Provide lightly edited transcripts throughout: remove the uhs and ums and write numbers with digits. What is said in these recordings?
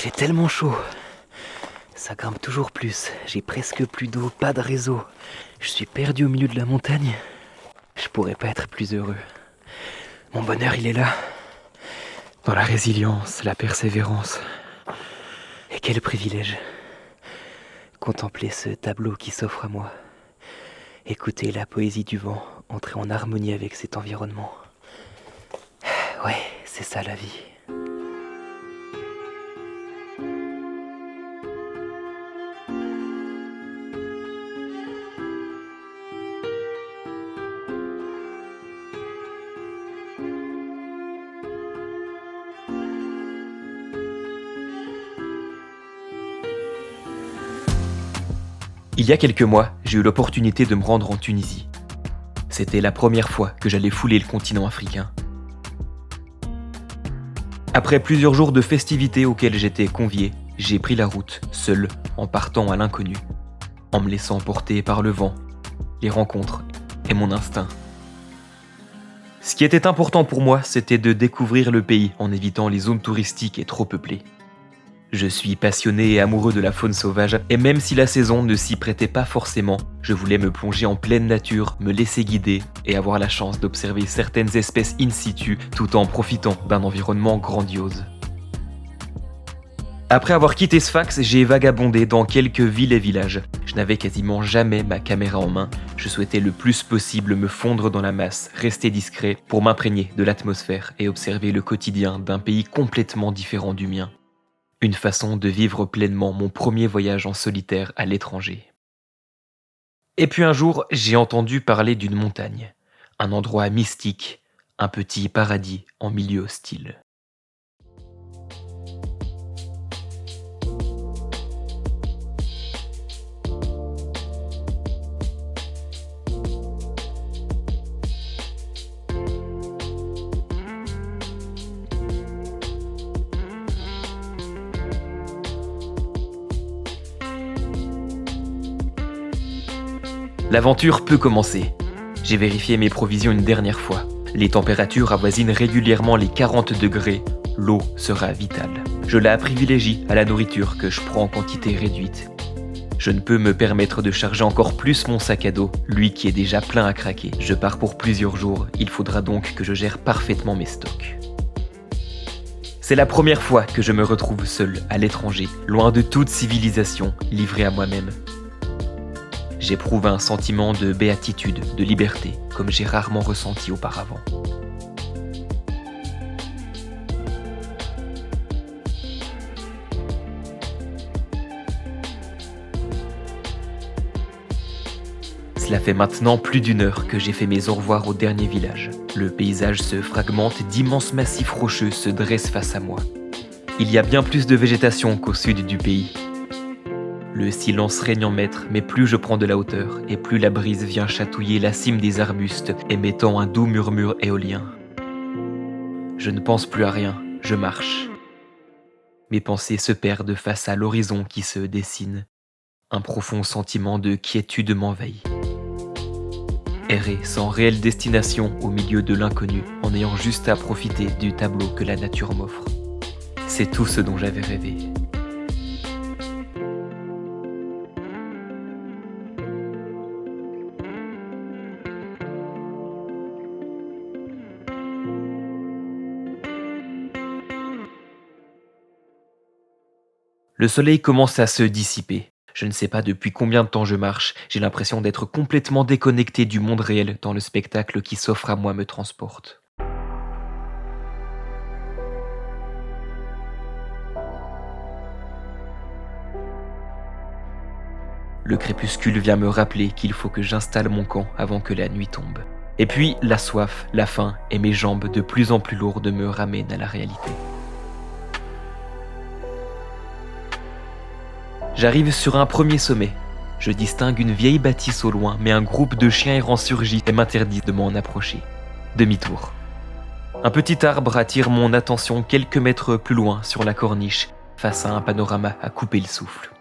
J'ai tellement chaud. Ça grimpe toujours plus. J'ai presque plus d'eau, pas de réseau. Je suis perdu au milieu de la montagne. Je pourrais pas être plus heureux. Mon bonheur, il est là. Dans la résilience, la persévérance. Et quel privilège. Contempler ce tableau qui s'offre à moi. Écouter la poésie du vent, entrer en harmonie avec cet environnement. Ouais, c'est ça la vie. Il y a quelques mois, j'ai eu l'opportunité de me rendre en Tunisie. C'était la première fois que j'allais fouler le continent africain. Après plusieurs jours de festivités auxquelles j'étais convié, j'ai pris la route, seul, en partant à l'inconnu, en me laissant porter par le vent, les rencontres et mon instinct. Ce qui était important pour moi, c'était de découvrir le pays en évitant les zones touristiques et trop peuplées. Je suis passionné et amoureux de la faune sauvage, et même si la saison ne s'y prêtait pas forcément, je voulais me plonger en pleine nature, me laisser guider et avoir la chance d'observer certaines espèces in situ tout en profitant d'un environnement grandiose. Après avoir quitté Sfax, j'ai vagabondé dans quelques villes et villages. Je n'avais quasiment jamais ma caméra en main. Je souhaitais le plus possible me fondre dans la masse, rester discret pour m'imprégner de l'atmosphère et observer le quotidien d'un pays complètement différent du mien. Une façon de vivre pleinement mon premier voyage en solitaire à l'étranger. Et puis un jour, j'ai entendu parler d'une montagne, un endroit mystique, un petit paradis en milieu hostile. L'aventure peut commencer. J'ai vérifié mes provisions une dernière fois. Les températures avoisinent régulièrement les 40 degrés. L'eau sera vitale. Je la privilégie à la nourriture que je prends en quantité réduite. Je ne peux me permettre de charger encore plus mon sac à dos, lui qui est déjà plein à craquer. Je pars pour plusieurs jours, il faudra donc que je gère parfaitement mes stocks. C'est la première fois que je me retrouve seul, à l'étranger, loin de toute civilisation, livré à moi-même. J'éprouve un sentiment de béatitude, de liberté, comme j'ai rarement ressenti auparavant. Cela fait maintenant plus d'une heure que j'ai fait mes au revoir au dernier village. Le paysage se fragmente, d'immenses massifs rocheux se dressent face à moi. Il y a bien plus de végétation qu'au sud du pays. Le silence règne en maître, mais plus je prends de la hauteur, et plus la brise vient chatouiller la cime des arbustes, émettant un doux murmure éolien. Je ne pense plus à rien, je marche. Mes pensées se perdent face à l'horizon qui se dessine. Un profond sentiment de quiétude m'envahit. Errer sans réelle destination au milieu de l'inconnu, en ayant juste à profiter du tableau que la nature m'offre. C'est tout ce dont j'avais rêvé. Le soleil commence à se dissiper. Je ne sais pas depuis combien de temps je marche, j'ai l'impression d'être complètement déconnecté du monde réel tant le spectacle qui s'offre à moi me transporte. Le crépuscule vient me rappeler qu'il faut que j'installe mon camp avant que la nuit tombe. Et puis, la soif, la faim et mes jambes de plus en plus lourdes me ramènent à la réalité. J'arrive sur un premier sommet. Je distingue une vieille bâtisse au loin, mais un groupe de chiens errants surgit et m'interdit de m'en approcher. Demi-tour. Un petit arbre attire mon attention quelques mètres plus loin sur la corniche, face à un panorama à couper le souffle.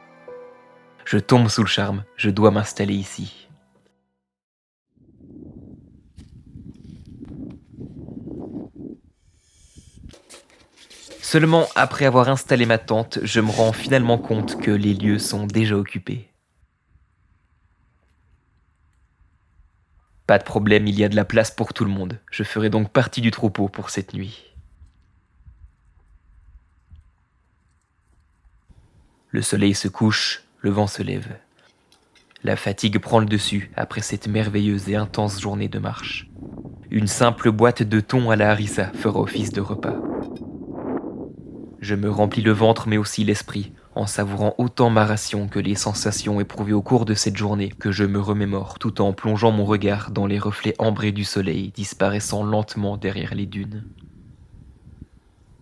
Je tombe sous le charme, je dois m'installer ici. Seulement après avoir installé ma tente, je me rends finalement compte que les lieux sont déjà occupés. Pas de problème, il y a de la place pour tout le monde. Je ferai donc partie du troupeau pour cette nuit. Le soleil se couche, le vent se lève. La fatigue prend le dessus après cette merveilleuse et intense journée de marche. Une simple boîte de thon à la harissa fera office de repas. Je me remplis le ventre mais aussi l'esprit, en savourant autant ma ration que les sensations éprouvées au cours de cette journée que je me remémore tout en plongeant mon regard dans les reflets ambrés du soleil disparaissant lentement derrière les dunes.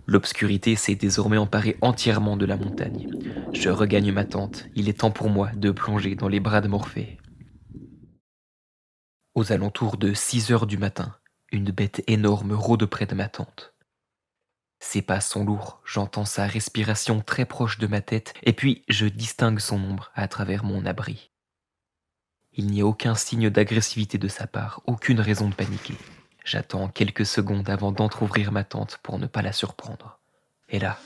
L'obscurité s'est désormais emparée entièrement de la montagne. Je regagne ma tente, il est temps pour moi de plonger dans les bras de Morphée. Aux alentours de 6 heures du matin, une bête énorme rôde près de ma tente. Ses pas sont lourds, j'entends sa respiration très proche de ma tête, et puis je distingue son ombre à travers mon abri. Il n'y a aucun signe d'agressivité de sa part, aucune raison de paniquer. J'attends quelques secondes avant d'entrouvrir ma tente pour ne pas la surprendre. Et là...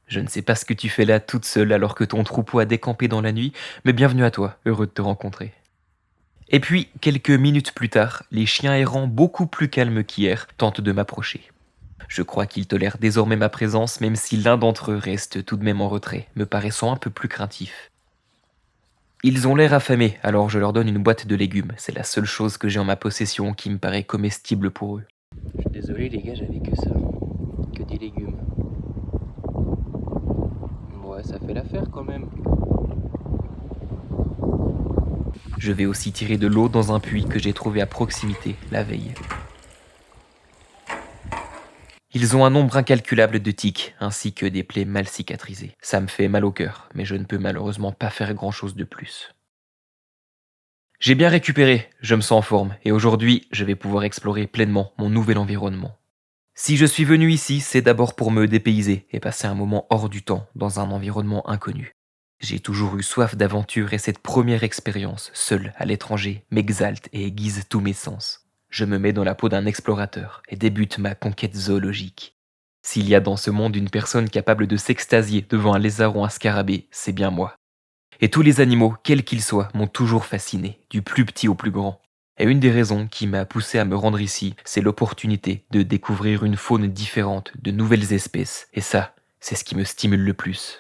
Je ne sais pas ce que tu fais là toute seule alors que ton troupeau a décampé dans la nuit, mais bienvenue à toi, heureux de te rencontrer. Et puis, quelques minutes plus tard, les chiens errants beaucoup plus calmes qu'hier tentent de m'approcher. Je crois qu'ils tolèrent désormais ma présence, même si l'un d'entre eux reste tout de même en retrait, me paraissant un peu plus craintif. Ils ont l'air affamés, alors je leur donne une boîte de légumes. C'est la seule chose que j'ai en ma possession qui me paraît comestible pour eux. Je suis désolé les gars, j'avais que ça. Que des légumes. Ouais, ça fait l'affaire quand même. Je vais aussi tirer de l'eau dans un puits que j'ai trouvé à proximité la veille. Ils ont un nombre incalculable de tiques, ainsi que des plaies mal cicatrisées. Ça me fait mal au cœur, mais je ne peux malheureusement pas faire grand-chose de plus. J'ai bien récupéré, je me sens en forme, et aujourd'hui, je vais pouvoir explorer pleinement mon nouvel environnement. Si je suis venu ici, c'est d'abord pour me dépayser et passer un moment hors du temps, dans un environnement inconnu. J'ai toujours eu soif d'aventure et cette première expérience, seule à l'étranger, m'exalte et aiguise tous mes sens. Je me mets dans la peau d'un explorateur et débute ma conquête zoologique. S'il y a dans ce monde une personne capable de s'extasier devant un lézard ou un scarabée, c'est bien moi. Et tous les animaux, quels qu'ils soient, m'ont toujours fasciné, du plus petit au plus grand. Et une des raisons qui m'a poussé à me rendre ici, c'est l'opportunité de découvrir une faune différente, de nouvelles espèces. Et ça, c'est ce qui me stimule le plus.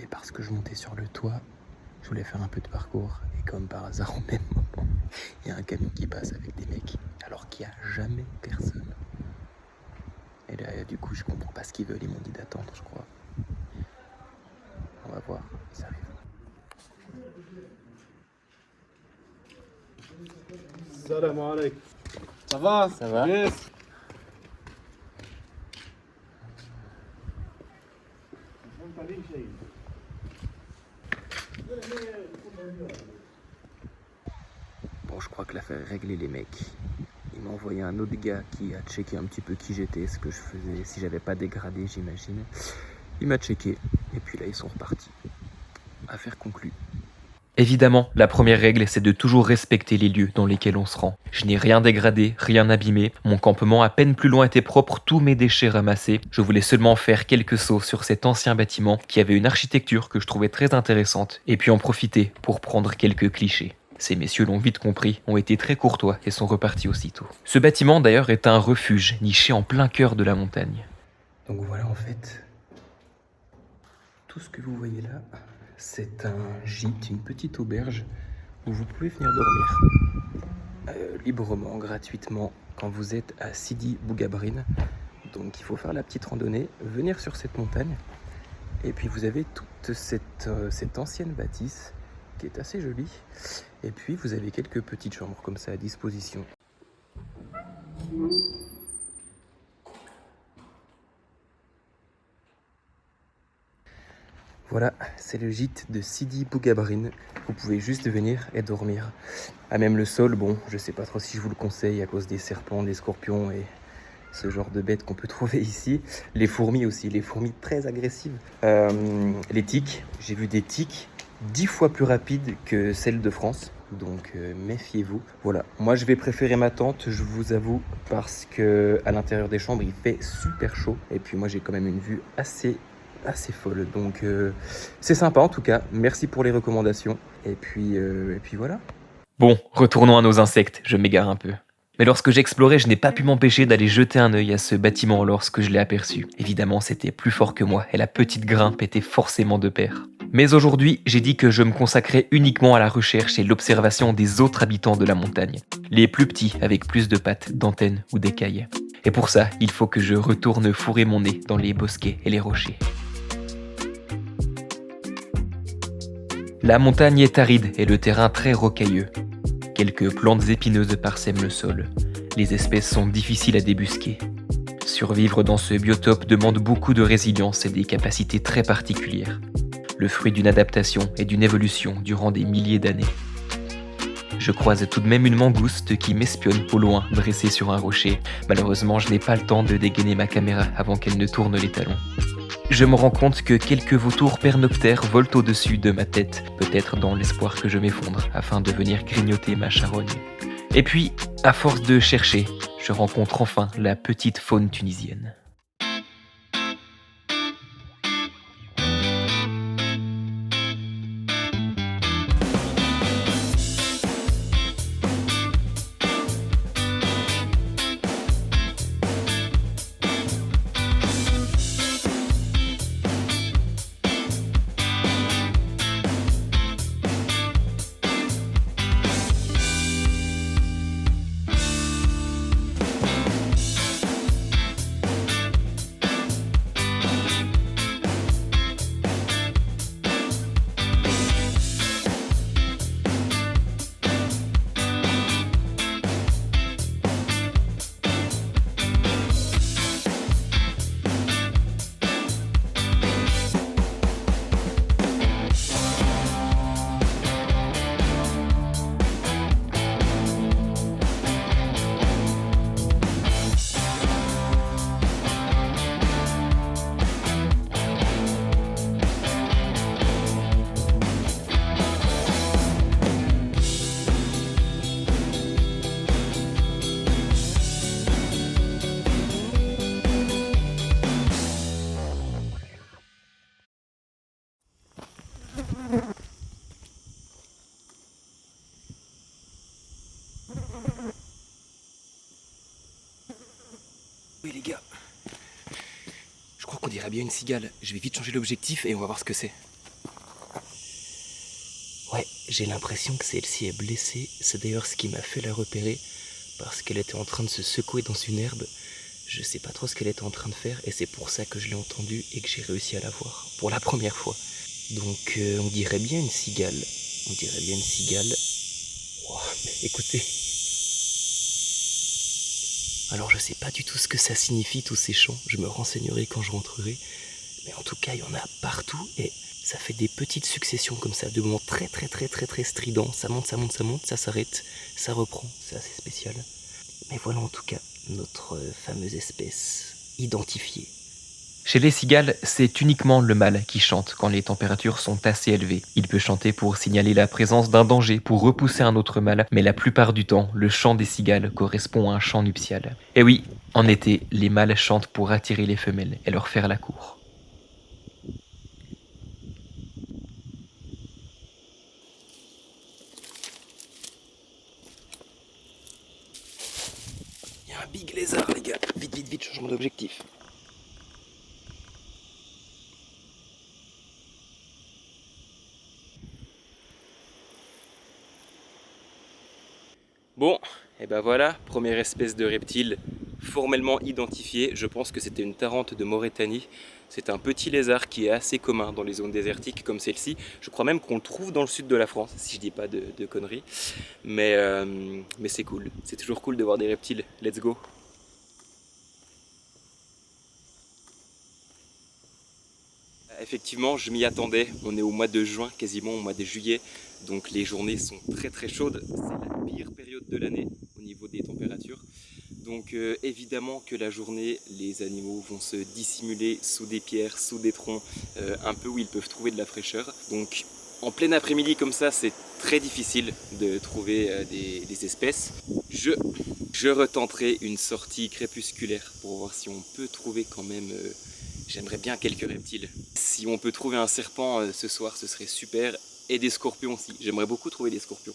Parce que je montais sur le toit, je voulais faire un peu de parcours et comme par hasard au même moment, il y a un camion qui passe avec des mecs alors qu'il n'y a jamais personne. Et là du coup je comprends pas ce qu'ils veulent, ils m'ont dit d'attendre je crois. On va voir, ils arrivent. Salam alaikum. Ça va? Ça va? Yes. Bon, je crois que l'affaire est réglée, les mecs. Il m'a envoyé un autre gars qui a checké un petit peu qui j'étais, ce que je faisais, si j'avais pas dégradé, j'imagine. Il m'a checké, et puis là, ils sont repartis. Affaire conclue. Évidemment, la première règle, c'est de toujours respecter les lieux dans lesquels on se rend. Je n'ai rien dégradé, rien abîmé, mon campement à peine plus loin était propre, tous mes déchets ramassés. Je voulais seulement faire quelques sauts sur cet ancien bâtiment qui avait une architecture que je trouvais très intéressante, et puis en profiter pour prendre quelques clichés. Ces messieurs l'ont vite compris, ont été très courtois et sont repartis aussitôt. Ce bâtiment d'ailleurs est un refuge, niché en plein cœur de la montagne. Donc voilà en fait, tout ce que vous voyez là, c'est un gîte, une petite auberge où vous pouvez venir dormir. librement, gratuitement, quand vous êtes à Sidi Bou Gabrin. Donc il faut faire la petite randonnée, venir sur cette montagne. Et puis vous avez toute cette ancienne bâtisse qui est assez jolie. Et puis vous avez quelques petites chambres comme ça à disposition. Voilà, c'est le gîte de Sidi Bou Gabrin. Vous pouvez juste venir et dormir. Ah, même le sol, bon, je sais pas trop si je vous le conseille à cause des serpents, des scorpions et ce genre de bêtes qu'on peut trouver ici. Les fourmis aussi, les fourmis très agressives. Les tiques, j'ai vu des tiques 10 fois plus rapides que celles de France. Donc méfiez-vous. Voilà, moi je vais préférer ma tente, je vous avoue, parce que à l'intérieur des chambres il fait super chaud. Et puis moi j'ai quand même une vue assez folle. Donc c'est sympa en tout cas. Merci pour les recommandations. Et puis voilà. Bon, retournons à nos insectes, je m'égare un peu. Mais lorsque j'explorais, je n'ai pas pu m'empêcher d'aller jeter un œil à ce bâtiment lorsque je l'ai aperçu. Évidemment, c'était plus fort que moi et la petite grimpe était forcément de pair. Mais aujourd'hui, j'ai dit que je me consacrais uniquement à la recherche et l'observation des autres habitants de la montagne. Les plus petits, avec plus de pattes, d'antennes ou d'écailles. Et pour ça, il faut que je retourne fourrer mon nez dans les bosquets et les rochers. La montagne est aride et le terrain très rocailleux. Quelques plantes épineuses parsèment le sol. Les espèces sont difficiles à débusquer. Survivre dans ce biotope demande beaucoup de résilience et des capacités très particulières. Le fruit d'une adaptation et d'une évolution durant des milliers d'années. Je croise tout de même une mangouste qui m'espionne au loin, dressée sur un rocher. Malheureusement, je n'ai pas le temps de dégainer ma caméra avant qu'elle ne tourne les talons. Je me rends compte que quelques vautours pernoctaires volent au-dessus de ma tête, peut-être dans l'espoir que je m'effondre, afin de venir grignoter ma charogne. Et puis, à force de chercher, je rencontre enfin la petite faune tunisienne. Oui les gars, je crois qu'on dirait bien une cigale. Je vais vite changer l'objectif et on va voir ce que c'est. Ouais, j'ai l'impression que celle-ci est blessée. C'est d'ailleurs ce qui m'a fait la repérer, parce qu'elle était en train de se secouer dans une herbe. Je sais pas trop ce qu'elle était en train de faire et c'est pour ça que je l'ai entendue et que j'ai réussi à la voir, pour la première fois. Donc on dirait bien une cigale. On dirait bien une cigale. Oh, mais écoutez. Alors je sais pas du tout ce que ça signifie tous ces chants, je me renseignerai quand je rentrerai, mais en tout cas il y en a partout et ça fait des petites successions comme ça, de moments très stridents, ça monte, ça s'arrête, ça reprend, c'est assez spécial. Mais voilà en tout cas notre fameuse espèce identifiée. Chez les cigales, c'est uniquement le mâle qui chante quand les températures sont assez élevées. Il peut chanter pour signaler la présence d'un danger, pour repousser un autre mâle, mais la plupart du temps, le chant des cigales correspond à un chant nuptial. Et oui, en été, les mâles chantent pour attirer les femelles et leur faire la cour. Il y a un big lézard les gars, vite, changement d'objectif. Bon, Et ben voilà, première espèce de reptile formellement identifiée. Je pense que c'était une tarente de Mauritanie. C'est un petit lézard qui est assez commun dans les zones désertiques comme celle-ci. Je crois même qu'on le trouve dans le sud de la France, si je dis pas de conneries. Mais c'est cool, c'est toujours cool de voir des reptiles. Let's go! Effectivement, je m'y attendais. On est au mois de juin, quasiment au mois de juillet. Donc les journées sont très très chaudes. C'est la pire période de l'année au niveau des températures. Donc évidemment que la journée, les animaux vont se dissimuler sous des pierres, sous des troncs, un peu où ils peuvent trouver de la fraîcheur. Donc en plein après-midi comme ça, c'est très difficile de trouver des espèces. Je retenterai une sortie crépusculaire pour voir si on peut trouver quand même... J'aimerais bien quelques reptiles. Si on peut trouver un serpent ce soir, ce serait super. Et des scorpions aussi. J'aimerais beaucoup trouver des scorpions.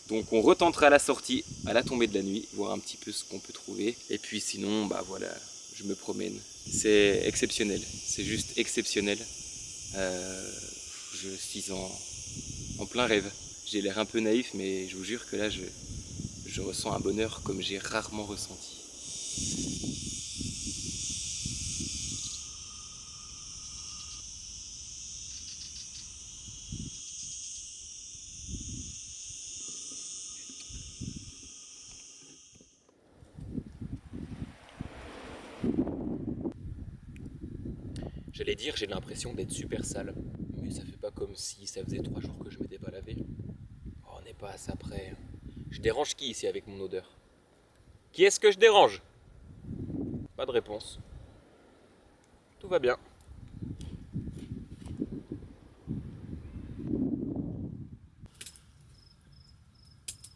Donc on retentera la sortie à la tombée de la nuit, voir un petit peu ce qu'on peut trouver. Et puis sinon, bah voilà, je me promène. C'est exceptionnel. C'est juste exceptionnel. Je suis en plein rêve. J'ai l'air un peu naïf, mais je vous jure que là, je ressens un bonheur comme j'ai rarement ressenti. J'allais dire, j'ai l'impression d'être super sale, mais ça fait pas comme si ça faisait 3 jours que je m'étais pas lavé. Oh, on n'est pas à ça près. Je dérange qui ici avec mon odeur? Qui est-ce que je dérange? Pas de réponse. Tout va bien.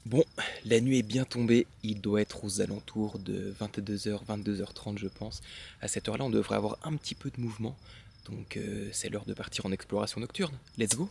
Bon, la nuit est bien tombée, il doit être aux alentours de 22h, 22h30 je pense. À cette heure-là, on devrait avoir un petit peu de mouvement, donc c'est l'heure de partir en exploration nocturne. Let's go!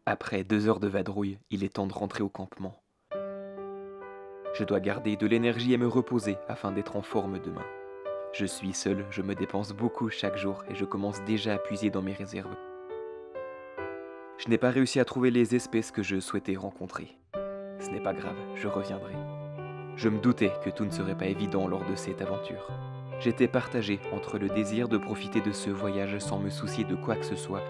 Après 2 heures de vadrouille, il est temps de rentrer au campement. Je dois garder de l'énergie et me reposer afin d'être en forme demain. Je suis seul, je me dépense beaucoup chaque jour et je commence déjà à puiser dans mes réserves. Je n'ai pas réussi à trouver les espèces que je souhaitais rencontrer. Ce n'est pas grave, je reviendrai. Je me doutais que tout ne serait pas évident lors de cette aventure. J'étais partagé entre le désir de profiter de ce voyage sans me soucier de quoi que ce soit,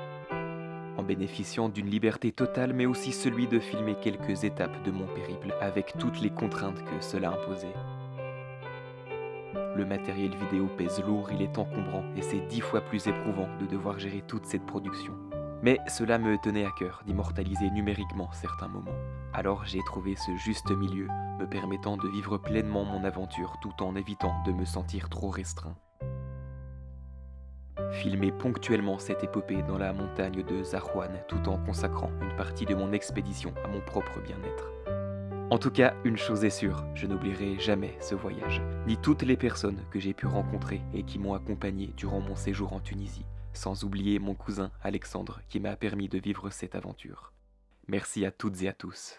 en bénéficiant d'une liberté totale, mais aussi celui de filmer quelques étapes de mon périple avec toutes les contraintes que cela imposait. Le matériel vidéo pèse lourd, il est encombrant et c'est 10 fois plus éprouvant de devoir gérer toute cette production. Mais cela me tenait à cœur d'immortaliser numériquement certains moments. Alors j'ai trouvé ce juste milieu, me permettant de vivre pleinement mon aventure tout en évitant de me sentir trop restreint. Filmer ponctuellement cette épopée dans la montagne de Zarouane tout en consacrant une partie de mon expédition à mon propre bien-être. En tout cas, une chose est sûre, je n'oublierai jamais ce voyage, ni toutes les personnes que j'ai pu rencontrer et qui m'ont accompagné durant mon séjour en Tunisie, sans oublier mon cousin Alexandre qui m'a permis de vivre cette aventure. Merci à toutes et à tous.